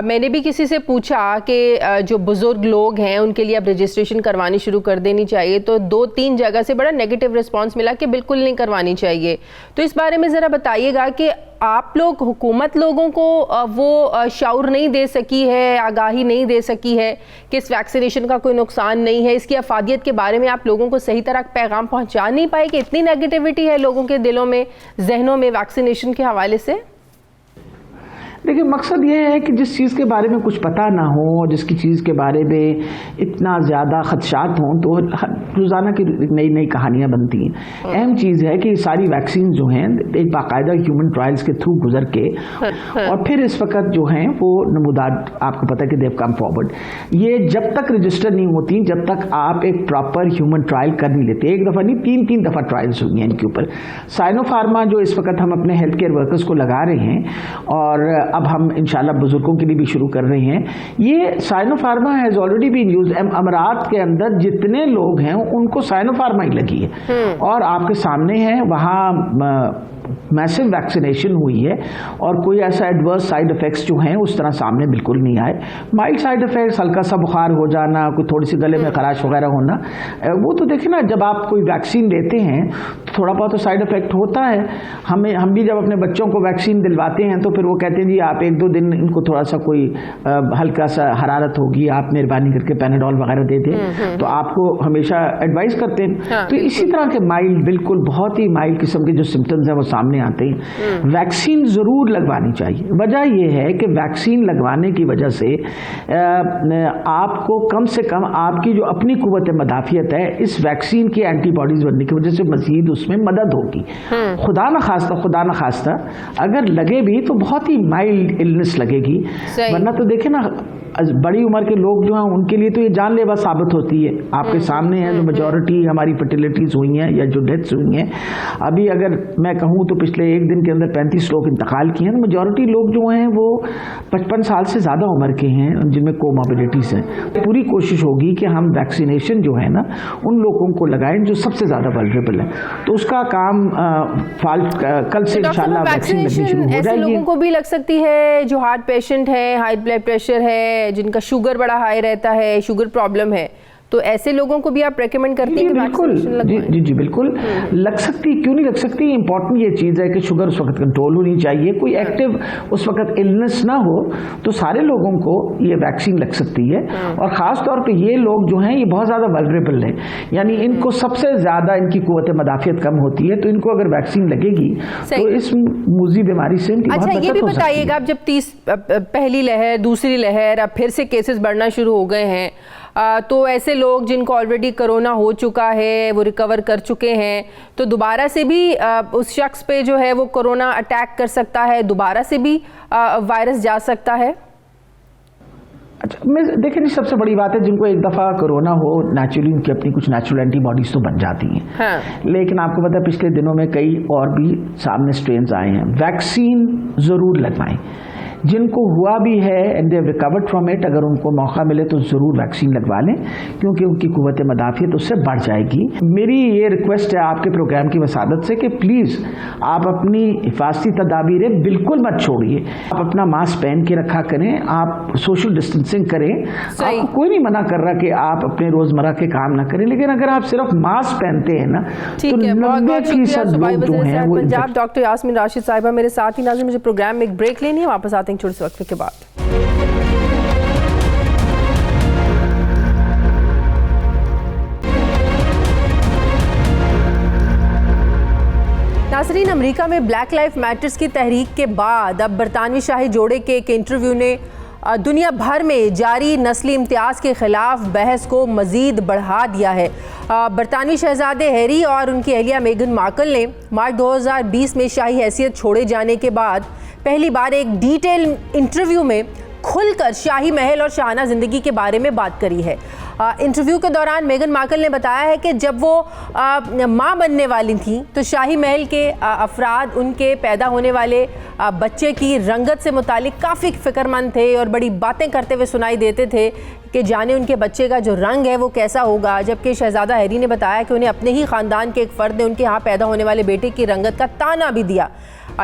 मैंने भी किसी से पूछा कि जो बुज़ुर्ग लोग हैं उनके लिए अब रजिस्ट्रेशन करवानी शुरू कर देनी चाहिए, तो 2-3 जगह से बड़ा नेगेटिव रिस्पांस मिला कि बिल्कुल नहीं करवानी चाहिए। तो इस बारे में ज़रा बताइएगा कि आप लोग, हुकूमत लोगों को वो शऊर नहीं दे सकी है, आगाही नहीं दे सकी है कि इस वैक्सीनेशन का कोई नुकसान नहीं है, इसकी अफादियत के बारे में आप लोगों को सही तरह पैगाम पहुंचा नहीं पाए कि इतनी नेगेटिविटी है लोगों के दिलों में, जहनों में वैक्सीनेशन के हवाले से? देखिए, मकसद ये है कि जिस चीज़ के बारे में कुछ पता ना हो, जिसकी चीज़ के बारे में इतना ज़्यादा खदशात हों, तो रोज़ाना की नई नई कहानियाँ बनती हैं। अहम चीज़ है कि सारी वैक्सीन जो हैं एक बाकायदा ह्यूमन ट्रायल्स के थ्रू गुजर के और फिर इस वक्त जो हैं वो नमूदात, आपको पता है कि देव कम फॉरवर्ड। ये जब तक रजिस्टर नहीं होती, जब तक आप एक प्रॉपर ह्यूमन ट्रायल कर नहीं लेते, एक दफ़ा नहीं 3-3 दफ़ा ट्रायल्स हुई हैं इनके ऊपर। साइनोफार्मा जो इस वक्त हम अपने हेल्थ केयर वर्कर्स को लगा रहे हैं, और अब हम इंशाल्लाह बुजुर्गों के लिए भी शुरू कर रहे हैं। ये Sinopharm has already been used. अमारात के अंदर जितने लोग हैं उनको साइनोफार्मा ही लगी है और आपके सामने है, वहाँ मैसिव वैक्सीनेशन हुई है और कोई ऐसा एडवर्स साइड इफ़ेक्ट्स जो हैं उस तरह सामने बिल्कुल नहीं आए। माइल्ड साइड इफ़ेक्ट्स, हल्का सा बुखार हो जाना, कोई थोड़ी सी गले में खराश वगैरह होना, वो तो देखिए ना, जब आप कोई वैक्सीन लेते हैं तो थोड़ा बहुत तो साइड इफ़ेक्ट होता है। हम भी जब अपने बच्चों को वैक्सीन दिलवाते हैं तो फिर वो कहते हैं जी आप 1-2 दिन इनको थोड़ा सा कोई हल्का सा हरारत होगी, आप मेहरबानी करके पैनाडोल वगैरह दे दें, तो आपको हमेशा एडवाइस करते हैं। तो इसी तरह के माइल्ड, बिल्कुल बहुत ही माइल्ड किस्म के जो सिम्टम्स हैं वो सामने आते हैं। वैक्सीन जरूर लगवानी चाहिए। वजह यह है कि वैक्सीन लगवाने की वजह से आपको कम से कम आपकी जो अपनी कुव्वत मदाफियत है इस वैक्सीन की एंटीबॉडीज बनने की वजह से मजीद उसमें मदद होगी। खुदा न खास्ता अगर लगे भी तो बहुत ही माइल्ड इलनेस लगेगी, वरना तो देखे ना बड़ी उम्र के लोग जो हैं उनके लिए तो ये जानलेवा साबित होती है। आपके सामने है जो मेजॉरिटी हमारी फर्टिलिटीज हुई हैं या जो डेथ्स हुई हैं, अभी अगर मैं कहूँ तो पिछले एक दिन के अंदर 35 लोग इंतकाल किए हैं। मेजॉरिटी लोग जो हैं वो 55 साल से ज़्यादा उम्र के हैं जिनमें कोमॉर्बिडिटीज़ हैं। पूरी कोशिश होगी कि हम वैक्सीनेशन जो है ना उन लोगों को लगाएं जो सबसे ज़्यादा वल्नरेबल है। तो उसका काम कल से इंशाल्लाह वैक्सीन लगनी शुरू हो जाएगी। लोगों को भी लग सकती है जो हार्ट पेशेंट है, हाई ब्लड प्रेशर है, जिनका शुगर बड़ा हाई रहता है, शुगर प्रॉब्लम है, तो ऐसे लोगों को भी आप रेकमेंड करते हैं कि बिल्कुल जी बिल्कुल लग सकती, क्यों नहीं लग सकती। इंपॉर्टेंट ये चीज़ है कि शुगर उस वक्त कंट्रोल होनी चाहिए, कोई एक्टिव उस वक्त इलनेस ना हो, तो सारे लोगों को ये वैक्सीन लग सकती है। और ख़ास तौर पे ये लोग जो हैं ये बहुत ज़्यादा वल्नरेबल हैं, यानी इनको सबसे ज़्यादा इनकी कुव्वत मदाफियत कम होती है, तो इनको अगर वैक्सीन लगेगी तो इस मूजी बीमारी से इनकी बहुत ये भी बताइएगा, अब जब पहली लहर, दूसरी लहर, अब फिर से केसेस बढ़ना शुरू हो गए हैं, तो ऐसे लोग जिनको ऑलरेडी कोरोना हो चुका है, वो रिकवर कर चुके हैं, तो दोबारा से भी उस शख्स पे जो है वो कोरोना अटैक कर सकता है, दोबारा से भी वायरस जा सकता है। अच्छा, मैं देखिए नहीं, सबसे बड़ी बात है जिनको एक दफ़ा कोरोना हो नेचुरली उनकी अपनी कुछ नेचुरल एंटीबॉडीज़ तो बन जाती हैं। हाँ। लेकिन आपको पता है पिछले दिनों में कई और भी सामने स्ट्रेन्स आए हैं। वैक्सीन ज़रूर लगवाएं जिनको हुआ भी है and they recovered from it, अगर उनको मौका मिले तो ज़रूर वैक्सीन लगवा लें क्योंकि उनकी कुव्वत मदाफियत उससे बढ़ जाएगी। मेरी ये रिक्वेस्ट है आपके प्रोग्राम की वसादत से कि प्लीज़ आप अपनी हिफाजती तदाबीरें बिल्कुल मत छोड़िए। आप अपना मास्क पहन के रखा करें, आप सोशल डिस्टेंसिंग करें। आपको कोई नहीं मना कर रहा कि आप अपने रोज़मर्रा के काम ना करें, लेकिन अगर आप सिर्फ मास्क पहनते हैं ना तो 90% लोग जो हैं वो पंजाब डॉक्टर यास्मीन राशिद साहिबा मेरे साथ ही। नाज़रीन, मुझे प्रोग्राम में एक ब्रेक लेनी है, वापस आते हैं छोटे से वक्त के बाद। नाज़रीन, अमेरिका में ब्लैक लाइफ मैटर्स की तहरीक के बाद अब बरतानवी शाही जोड़े के एक इंटरव्यू ने दुनिया भर में जारी नस्ली इम्तियाज़ के ख़िलाफ़ बहस को मज़ीद बढ़ा दिया है। बरतानवी शहज़ादे हैरी और उनकी अहलिया मेगन मार्कल ने मार्च 2020 में शाही हैसियत छोड़े जाने के बाद पहली बार एक डिटेल इंटरव्यू में खुलकर शाही महल और शाहाना ज़िंदगी के बारे में बात करी है। इंटरव्यू के दौरान मेगन मार्कल ने बताया है कि जब वो माँ बनने वाली थी तो शाही महल के अफराद उनके पैदा होने वाले बच्चे की रंगत से मुतालिक काफ़ी फ़िक्रमंद थे और बड़ी बातें करते हुए सुनाई देते थे कि जाने उनके बच्चे का जो रंग है वो कैसा होगा। जबकि शहज़ादा हैरी ने बताया कि उन्हें अपने ही ख़ानदान के एक फ़र्द ने उनके यहाँ पैदा होने वाले बेटे की रंगत का ताना भी दिया,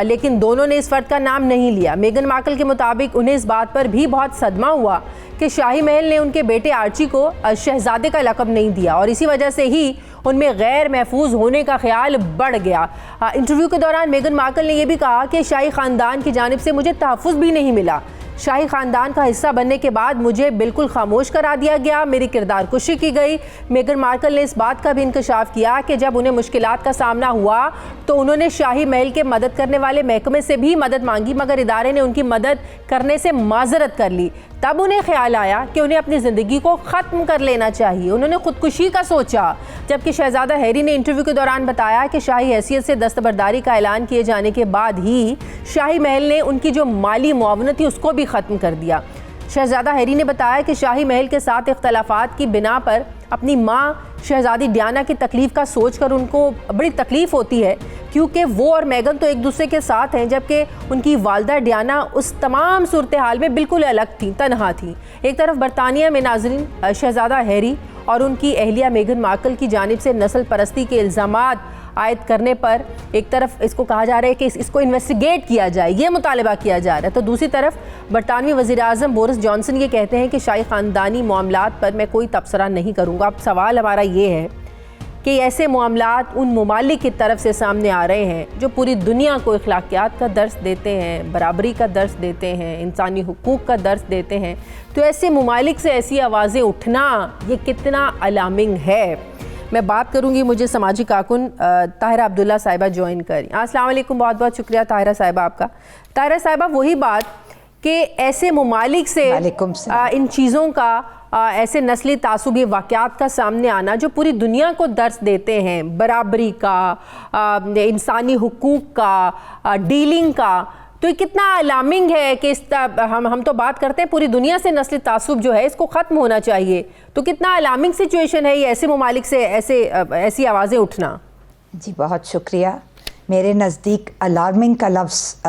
लेकिन दोनों ने इस फ़र्द का नाम नहीं लिया। मेगन मार्कल के मुताबिक उन्हें इस बात पर भी बहुत सदमा हुआ कि शाही महल ने उनके बेटे आर्ची को शहजादे का लक़ब नहीं दिया और इसी वजह से ही उनमें गैर महफूज होने का ख्याल बढ़ गया। इंटरव्यू के दौरान मेगन मार्कल ने यह भी कहा कि शाही ख़ानदान की जानिब से मुझे तहफ़्फ़ुज़ भी नहीं मिला। शाही ख़ानदान का हिस्सा बनने के बाद मुझे बिल्कुल खामोश करा दिया गया, मेरी किरदार कुशी की गई। मेगन मार्कल ने इस बात का भी इंकशाफ किया कि जब उन्हें मुश्किलात का सामना हुआ तो उन्होंने शाही महल के मदद करने वाले महकमे से भी मदद मांगी, मगर इदारे ने उनकी मदद करने से माजरत कर ली। तब उन्हें ख्याल आया कि उन्हें अपनी ज़िंदगी को ख़त्म कर लेना चाहिए, उन्होंने ख़ुदकुशी का सोचा। जबकि शहज़ादा हैरी ने इंटरव्यू के दौरान बताया कि शाही हैसियत से दस्तबरदारी का ऐलान किए जाने के बाद ही शाही महल ने उनकी जो माली मुआवनत थी उसको भी ख़त्म कर दिया। शहज़ादा हैरी ने बताया कि शाही महल के साथ इख्तलाफात की बिना पर अपनी माँ शहज़ादी डियाना की तकलीफ़ का सोच कर उनको बड़ी तकलीफ़ होती है क्योंकि वो और मेगन तो एक दूसरे के साथ हैं, जबकि उनकी वालदा डियाना उस तमाम सूरत हाल में बिल्कुल अलग थी, तनहा थी। एक तरफ बरतानिया में नाज़रीन शहज़ादा हैरी और उनकी अहलिया मेगन मार्कल की जानिब से नस्ल परस्ती के इल्ज़ामात आयद करने पर एक तरफ इसको कहा जा रहा है कि इसको इन्वेस्टिगेट किया जाए, ये मुतालबा किया जा रहा है, तो दूसरी तरफ बरतानवी वज़ीर-ए-आज़म बोरिस जॉनसन ये कहते हैं कि शाही ख़ानदानी मामलात पर मैं कोई तबसरा नहीं करूँगा। अब सवाल हमारा ये है कि ऐसे मामलात उन ममालिक की तरफ से सामने आ रहे हैं जो पूरी दुनिया को अखलाकियात का दर्स देते हैं, बराबरी का दर्स देते हैं, इंसानी हुकूक का दर्स देते हैं, तो ऐसे ममालिक से ऐसी आवाज़ें उठना ये कितना अलार्मिंग है। मैं बात करूंगी, मुझे समाजी कारकुन ताहिरा अब्दुल्ला साहिबा ज्वाइन करें। अस्सलाम वालेकुम, बहुत बहुत शुक्रिया ताहिरा साहिबा आपका। ताहिरा साहिबा, वही बात कि ऐसे ममालिक से इन चीज़ों का ऐसे नस्ली तासुबी वाक़यात का सामने आना जो पूरी दुनिया को दर्स देते हैं, बराबरी का, इंसानी हुकूक का, डीलिंग का, तो ये कितना अलार्मिंग है कि हम तो बात करते हैं पूरी दुनिया से नस्ली तासुब जो है इसको ख़त्म होना चाहिए, तो कितना अलार्मिंग सिचुएशन है ये ऐसे ममालिक से ऐसी आवाज़ें उठना। जी बहुत शुक्रिया। मेरे नज़दीक अलार्मिंग का लफ्ज़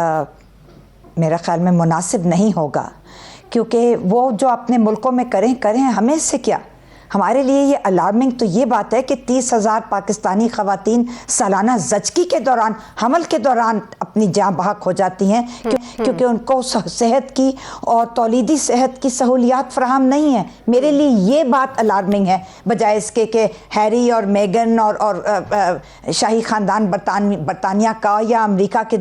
मेरा ख़्याल में मुनासिब नहीं होगा, क्योंकि वो जो अपने मुल्कों में करें हमें से क्या। हमारे लिए ये अलार्मिंग तो ये बात है कि 30,000 पाकिस्तानी ख़वातीन सालाना ज़चगी के दौरान, हमल के दौरान अपनी जान बहक हो जाती हैं क्योंकि उनको सेहत की और तौलीदी सेहत की सहूलियात फराहम नहीं है। मेरे लिए ये बात अलार्मिंग है, बजाय इसके कि हैरी और मेगन और शाही ख़ानदान बरतानिया का या अमेरिका के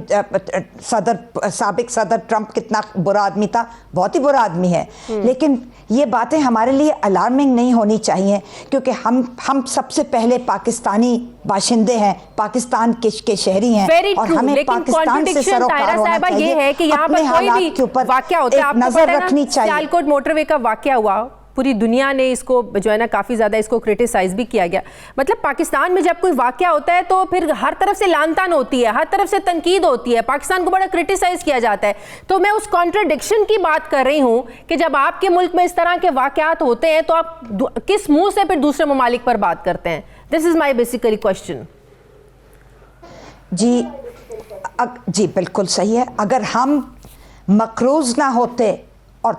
साबिक सदर ट्रंप कितना बुरा आदमी था, बहुत ही बुरा आदमी है, लेकिन ये बातें हमारे लिए अलार्मिंग नहीं होनी चाहिए, क्योंकि हम सबसे पहले पाकिस्तानी बाशिंदे हैं, पाकिस्तान के शहरी हैं और हमें पाकिस्तान से सरोकार होना चाहिए। ये है कि यहाँ पर कोई भी वाकया होता है, आपको नजर रखनी चाहिए। सियालकोट मोटरवे का वाकया हुआ, पूरी दुनिया ने इसको जो है ना काफ़ी ज़्यादा इसको क्रिटिसाइज़ भी किया गया। मतलब पाकिस्तान में जब कोई वाकया होता है तो फिर हर तरफ से लानतान होती है, हर तरफ से तनकीद होती है, पाकिस्तान को बड़ा क्रिटिसाइज़ किया जाता है। तो मैं उस कॉन्ट्रडिक्शन की बात कर रही हूँ कि जब आपके मुल्क में इस तरह के वाकयात होते हैं तो आप किस मुँह से फिर दूसरे ममालिक पर बात करते हैं? This is my basically question. जी बिल्कुल सही है। अगर हम मकरूज ना होते और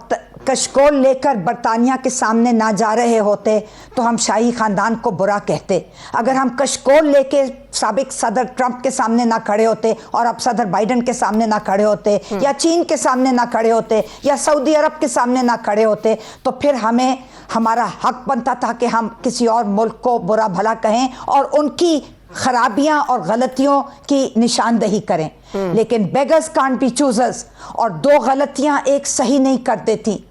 कशकोल लेकर बरतानिया के सामने ना जा रहे होते तो हम शाही ख़ानदान को बुरा कहते। अगर हम कशकोल लेके साबिक सदर ट्रंप के सामने ना खड़े होते और अब सदर बाइडन के सामने ना खड़े होते या चीन के सामने ना खड़े होते या सऊदी अरब के सामने ना खड़े होते, तो फिर हमारा हक बनता था कि हम किसी और मुल्क को बुरा भला कहें और उनकी खराबियां और गलतियों की निशानदेही करें। लेकिन बेगर्स कांट बी चूजर्स, और दो गलतियां एक सही नहीं कर देती।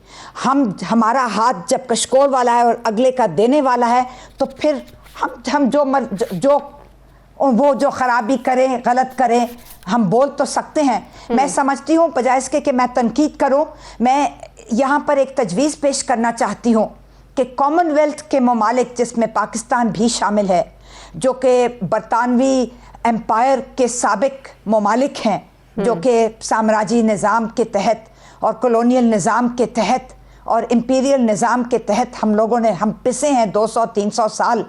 हमारा हाथ जब कशकोल वाला है और अगले का देने वाला है, तो फिर हम जो खराबी करें, गलत करें, हम बोल तो सकते हैं। मैं समझती हूँ बजाय इसके कि मैं तनकीद करूँ, मैं यहाँ पर एक तजवीज़ पेश करना चाहती हूँ कि कॉमनवेल्थ के ममालिक जिसमें पाकिस्तान भी शामिल है, जो कि बरतानवी एम्पायर के साबिक ममालिक हैं, जो कि साम्राज्य निज़ाम के तहत और कॉलोनियल निज़ाम के तहत और इम्पीरियल निज़ाम के तहत हम पिसे हैं 200-300 साल,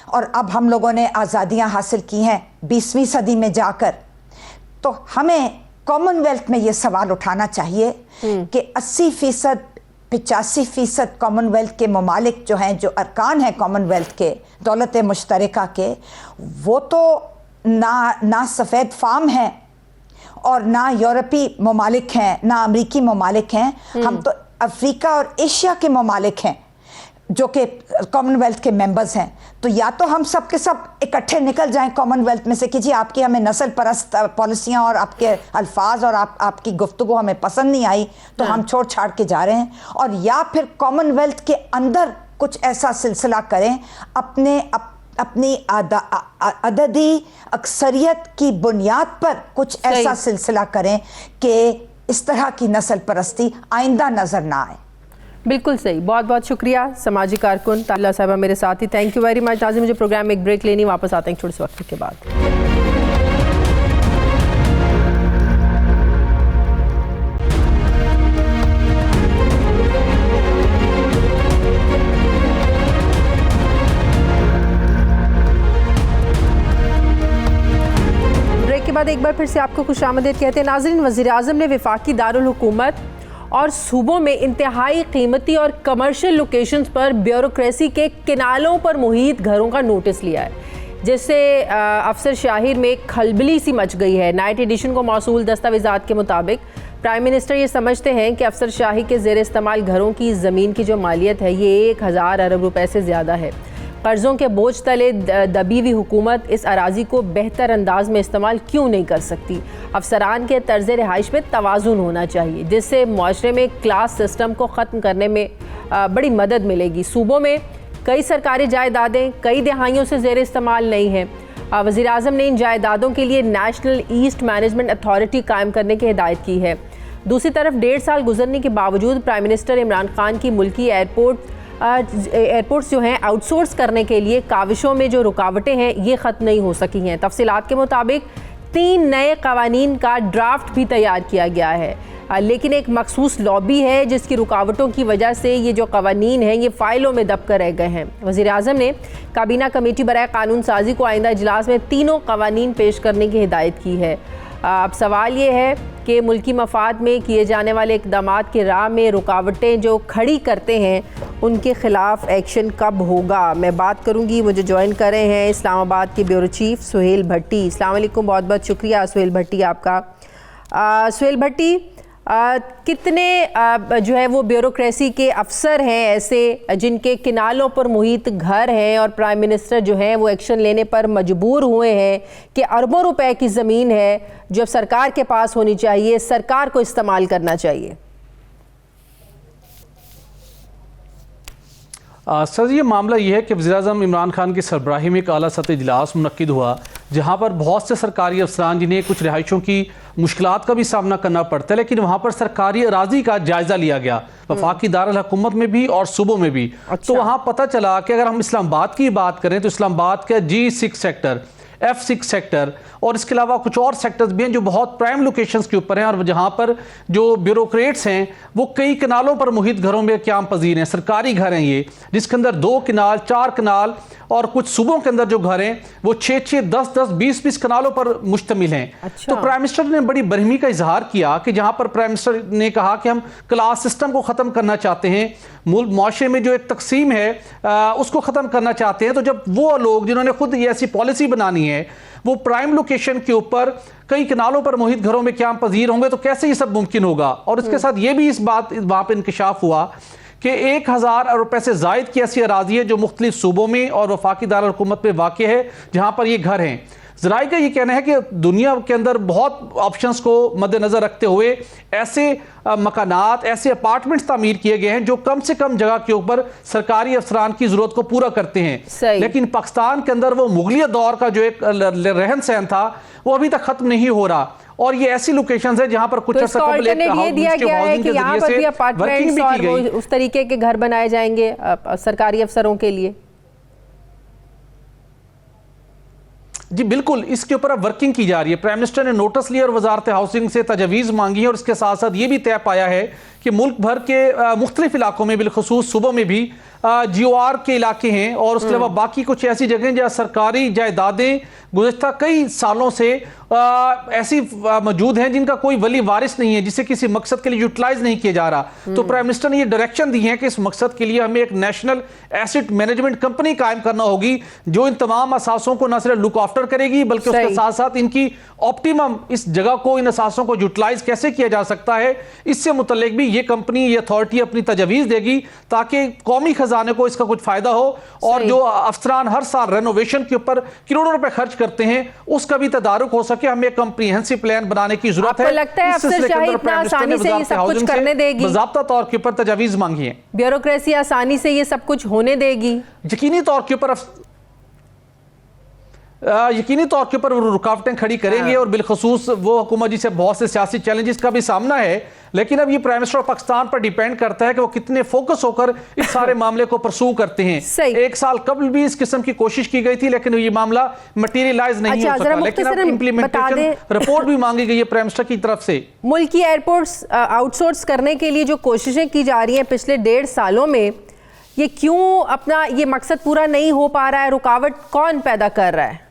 और अब हम लोगों ने आज़ादियाँ हासिल की हैं 20वीं सदी में जाकर। तो हमें कॉमनवेल्थ में ये सवाल उठाना चाहिए कि 80% 85% कॉमनवेल्थ के ममालिक जो हैं, जो अरकान हैं कॉमनवेल्थ के, दौलत मुश्तरका के, वो तो ना सफ़ेद फार्म हैं और ना यूरोपी ममालिक हैं, ना अमरीकी ममालिक हैं। हम तो अफ्रीका और एशिया के ममालिक हैं जो कि कॉमनवेल्थ के मेंबर्स हैं। तो या तो हम सब के सब इकट्ठे निकल जाएं कॉमनवेल्थ में से कि जी आपकी हमें नस्ल परस्त पॉलिसियां और आपके अल्फाज और आपकी गुफ्तगू हमें पसंद नहीं आई, तो हम छोड़ छाड़ के जा रहे हैं, और या फिर कॉमनवेल्थ के अंदर कुछ ऐसा सिलसिला करें अपनी अददी अक्सरियत की बुनियाद पर कुछ ऐसा सिलसिला करें कि इस तरह की नस्ल परस्ती आइंदा नजर ना आए। बिल्कुल सही, बहुत बहुत शुक्रिया समाजी कारकुन ताहिरा साहिबा मेरे साथ ही। Thank you very much. नाज़रीन, मुझे प्रोग्राम में एक ब्रेक लेनी, वापस आते हैं थोड़े से वक्त के बाद। बाद एक बार फिर से आपको खुशामदीद कहते हैं। नाज़रीन, वज़ीर-ए-आज़म ने वफाकी दारुल हुकूमत और सूबों में इंतहाई कीमती और कमर्शियल लोकेशंस पर ब्यूरोक्रेसी के किनालों पर मुहित घरों का नोटिस लिया है, जिससे अफसर शाहिर में खलबली सी मच गई है। नाइट एडिशन को मौसूल दस्तावेज़ात के मुताबिक प्राइम मिनिस्टर ये समझते हैं कि अफसर शाही के ज़ेर इस्तेमाल घरों की ज़मीन की जो मालियत है ये 1000 अरब रुपए से ज़्यादा है। कर्ज़ों के बोझ तले दबी हुई हुकूमत इस अराजी को बेहतर अंदाज में इस्तेमाल क्यों नहीं कर सकती? अफसरान के तर्ज़ रिहाइश में तवाज़ुन होना चाहिए, जिससे मुआशरे में क्लास सिस्टम को ख़त्म करने में बड़ी मदद मिलेगी। सूबों में कई सरकारी जायदादें कई दहाइयों से ज़ेर इस्तेमाल नहीं हैं। वज़ीर-ए-आज़म ने इन जायदादों के लिए नेशनल ईस्ट मैनेजमेंट अथॉरिटी कायम करने की हिदायत की है। दूसरी तरफ 1.5 साल गुजरने के बावजूद प्राइम मिनिस्टर इमरान खान की मुल्की एयरपोर्ट्स जो हैं आउटसोर्स करने के लिए काविशों में जो रुकावटें हैं ये ख़त्म नहीं हो सकी हैं। तफसीलात के मुताबिक 3 नए कवानीन का ड्राफ्ट भी तैयार किया गया है, लेकिन एक मखसूस लॉबी है जिसकी रुकावटों की वजह से ये जो कवानीन हैं ये फ़ाइलों में दब कर रह गए हैं। वज़ीर-ए-आज़म ने काबीना कमेटी बराए कानून साजी को आइंदा इजलास में तीनों कवानीन पेश करने की हिदायत की है। अब सवाल ये है कि मुल्की मफाद में किए जाने वाले इक़दामात के राह में रुकावटें जो खड़ी करते हैं उनके ख़िलाफ़ एक्शन कब होगा? मैं बात करूंगी। मुझे ज्वाइन कर रहे हैं इस्लामाबाद के ब्यूरो चीफ सुहेल भट्टी। अस्सलाम वालेकुम, बहुत बहुत शुक्रिया सुहेल भट्टी आपका। सुहेल भट्टी, कितने जो है वो ब्यूरोक्रेसी के अफसर हैं ऐसे जिनके किनालों पर मुहित घर हैं और प्राइम मिनिस्टर जो हैं वो एक्शन लेने पर मजबूर हुए हैं कि अरबों रुपए की ज़मीन है जो अब सरकार के पास होनी चाहिए, सरकार को इस्तेमाल करना चाहिए? सर, ये मामला ये है कि वज़ीर-ए-आज़म इमरान खान की सरबराही में एक आला सतह इजलास मुनक्किद हुआ, जहाँ पर बहुत से सरकारी अफसरान जिन्हें कुछ रिहाइशों की मुश्किलात का भी सामना करना पड़ता है, लेकिन वहाँ पर सरकारी अराजी का जायज़ा लिया गया, वफाकी दारुल हुकूमत में भी और सूबों में भी। तो वहाँ पता चला कि अगर हम इस्लामाबाद की बात करें तो इस्लामाबाद का G6 सेक्टर, F6 सेक्टर और इसके अलावा कुछ और सेक्टर्स भी हैं जो बहुत प्राइम लोकेशंस के ऊपर हैं और जहाँ पर जो ब्यूरोक्रेट्स हैं वो कई कनालों पर मुहित घरों में क़याम पजीर हैं। सरकारी घर हैं ये, जिसके अंदर 2 कनाल 4 कनाल और कुछ सूबों के अंदर जो घर हैं वो 6-6, 10-10, 20-20 कनालों पर मुश्तमिल हैं। तो प्राइम मिनिस्टर ने बड़ी बरहमी का इजहार किया कि जहाँ पर प्राइम मिनिस्टर ने कहा कि हम क्लास सिस्टम को ख़त्म करना चाहते हैं, मुआशरे में जो एक तकसीम है उसको ख़त्म करना चाहते हैं। तो जब वो लोग जिन्होंने खुद ये ऐसी पॉलिसी बनानी है वो प्राइम लोकेशन के ऊपर कई कनालों पर मुहित घरों में क़याम पजीर होंगे तो कैसे ये सब मुमकिन होगा? और इसके साथ ये भी इस बात वहाँ पर इंकशाफ हुआ कि 1000 अरब रुपए से जायद की ऐसी अराजी है जो मुख्तलिफ सूबों में और वफाकी दारुल हुकूमत में वाक़ है जहाँ पर ये घर हैं। ज़राए का ये कहना है कि दुनिया के अंदर बहुत ऑप्शंस को मद्देनज़र रखते हुए ऐसे मकानात, ऐसे अपार्टमेंट्स तामीर किए गए हैं जो कम से कम जगह के ऊपर सरकारी अफसरान की ज़रूरत को पूरा करते हैं। लेकिन पाकिस्तान के अंदर वो मुगलिया दौर का जो एक रहन सहन था वो अभी तक ख़त्म नहीं हो रहा और ये ऐसी लोकेशंस है जहाँ पर कुछ अर्सा कबल ये दिया गया है कि यहाँ पर भी अपार्टमेंट्स और उस तरीके के घर बनाए जाएंगे सरकारी अफसरों के लिए। जी बिल्कुल, इसके ऊपर अब वर्किंग की जा रही है। प्राइम मिनिस्टर ने नोटिस लिया और वजारत हाउसिंग से तजवीज़ मांगी है और इसके साथ साथ ये भी तय पाया है कि मुल्क भर के मुख्तलिफ इलाकों में, बिलखुसूस सूबों में भी GOR के इलाके हैं और उसके अलावा बाकी कुछ ऐसी जगह जहाँ सरकारी जायदादें गुज़श्ता कई सालों से ऐसी मौजूद हैं जिनका कोई वली वारिस नहीं है, जिसे किसी मकसद के लिए यूटिलाइज नहीं किया जा रहा। तो प्राइम मिनिस्टर ने ये डायरेक्शन दी है कि इस मकसद के लिए हमें एक नेशनल एसेट मैनेजमेंट कंपनी कायम करना होगी जो इन तमाम असासों को न सिर्फ लुक आफ्टर करेगी बल्कि उसके साथ साथ इनकी ऑप्टिमम इस जगह को, इन असासों को यूटिलाइज कैसे किया जा सकता है, इससे मुतल्लिक भी ये कंपनी, ये अथॉरिटी अपनी तजवीज़ देगी ताकि कौमी खजाने को इसका कुछ फायदा हो और जो अफसरान हर साल रेनोवेशन के ऊपर करोड़ों रुपए खर्च करते हैं उसका भी तदारुक हो सके। हमें एक कॉम्प्रिहेंसिव प्लान बनाने की जरूरत है। लगता है अफसरशाही इतना आसानी से ये सब कुछ करने देगी? बाज़ाब्ता तौर के ऊपर तजावीज़ मांगी है, ब्यूरोक्रेसी आसानी से ये सब कुछ होने देगी? यकीनी तौर के ऊपर वो रुकावटें खड़ी करेंगे और बिलखसूस वो हुकूमत जिसे बहुत से सियासी चैलेंजेस का भी सामना है, लेकिन अब ये प्राइम मिनिस्टर ऑफ पाकिस्तान पर डिपेंड करता है कि वो कितने फोकस होकर इस सारे मामले को परसू करते हैं। 1 साल कबल भी इस किस्म की कोशिश की गई थी लेकिन ये मामला मटेरियलाइज नहीं हो सका, लेकिन अब इंप्लीमेंटेशन रिपोर्ट भी मांगी गई है प्राइम मिनिस्टर की तरफ से। मुल्की एयरपोर्ट्स आउटसोर्स करने के लिए जो कोशिशें की जा रही हैं पिछले 1.5 सालों में, ये क्यों अपना ये मकसद पूरा नहीं हो पा रहा है? रुकावट कौन पैदा कर रहा है?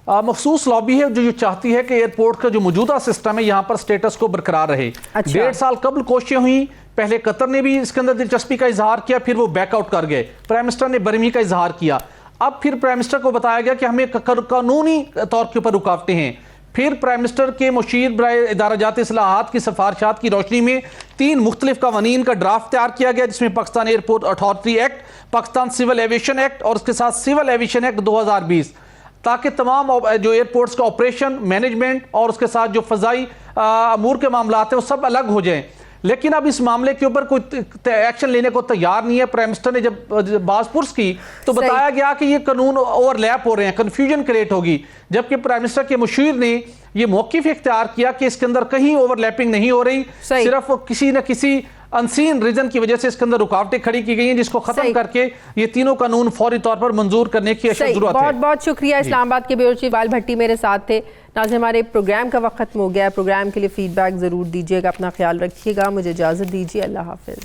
मखसूस लॉबी है जो चाहती है कि एयरपोर्ट का जो मौजूदा सिस्टम है यहाँ पर स्टेटस को बरकरार रहे। अच्छा। 1.5 साल कबल कोशिशें हुई, पहले कतर ने भी इसके अंदर दिलचस्पी का इजहार किया, फिर वो बैकआउट कर गए। प्राइम मिनिस्टर ने बरहमी का इजहार किया। अब फिर प्राइम मिनिस्टर को बताया गया कि हमें कानूनी तौर के ऊपर रुकावटें हैं। फिर प्राइम मिनिस्टर के मुशीर बराए इदाराजात इस्लाहात की सिफारिशात की रोशनी में 3 मुख्तलिफ कवानीन का ड्राफ्ट तैयार किया गया, जिसमें Pakistan airport authority act, Pakistan civil aviation act और उसके साथ सिविल एविएशन एक्ट 2020, ताकि तमाम जो एयरपोर्ट्स का ऑपरेशन, मैनेजमेंट और उसके साथ जो फ़ज़ाई अमूर के मामला हैं वो सब अलग हो जाएं। लेकिन अब इस मामले के ऊपर कोई एक्शन लेने को तैयार नहीं है। प्राइम मिनिस्टर ने जब बासपुर्स की तो बताया गया कि ये कानून ओवरलैप हो रहे हैं, कन्फ्यूजन क्रिएट होगी, जबकि प्राइम मिनिस्टर के मुशीर ने ये मौक़िफ़ इख्तियार किया कि इसके अंदर कहीं ओवरलैपिंग नहीं हो रही, सिर्फ किसी न किसी अनसीन रीजन की वजह से इसके अंदर रुकावटें खड़ी की गई हैं, जिसको खत्म करके ये तीनों कानून फौरी तौर पर मंजूर करने की जरूरत है। बहुत बहुत शुक्रिया। इस्लामाबाद के ब्यूरो चीफ इकबाल भट्टी मेरे साथ थे। नाज़रीन, हमारे प्रोग्राम का वक्त खत्म हो गया है। प्रोग्राम के लिए फीडबैक ज़रूर दीजिएगा, अपना ख्याल रखिएगा। मुझे इजाज़त दीजिए, अल्लाह हाफिज़।